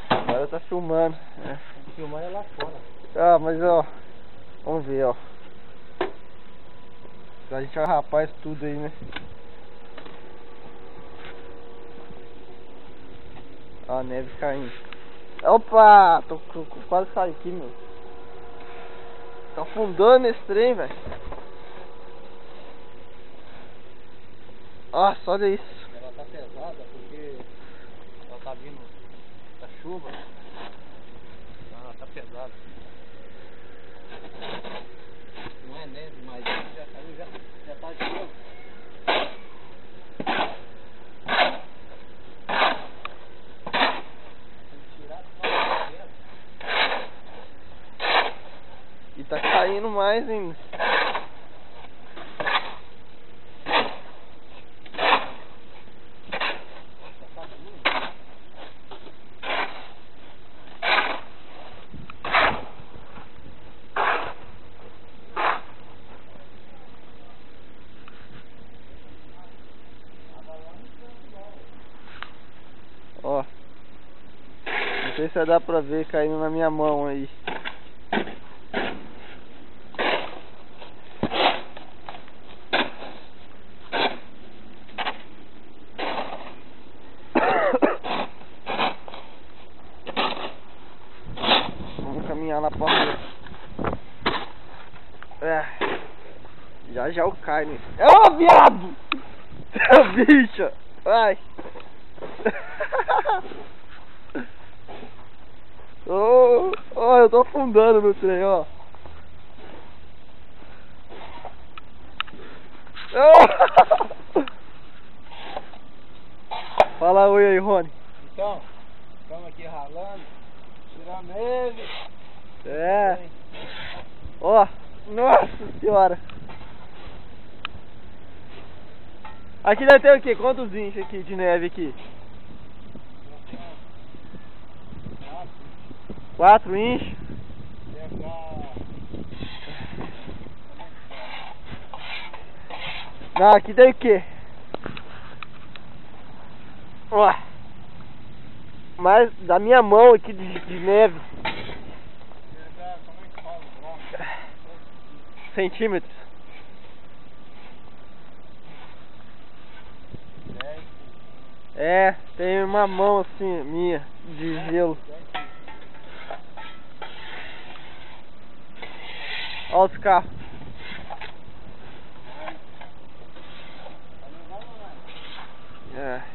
Agora tá filmando. Filmar é lá fora. Ah, mas ó, vamos ver, ó. A gente vai rapar isso tudo aí, né? Ó, a neve caindo. Opa! Tô quase saí aqui, meu. Tá afundando esse trem, velho. Nossa, olha isso. Ela tá pesada porque ela tá vindo da chuva. Ela tá pesada. Não é neve, mas já caiu, já tá de novo. E tá caindo mais ainda. Ó, não sei se vai dar pra ver caindo na minha mão aí. Vamos caminhar lá pra rua. Já eu caio, né? Ô, viado! Bicha! Vai! Eu tô afundando no trem, ó. Fala oi aí, Rony. Então, estamos aqui ralando, tirando neve. É. Ó, nossa senhora. Aqui deve ter o quê? Quantos inches aqui de neve aqui? 4 inches? Não, aqui tem o quê? Ó, mais da minha mão aqui de neve. Centímetros. É, tem uma mão assim, minha, de gelo. Olha os carros. É.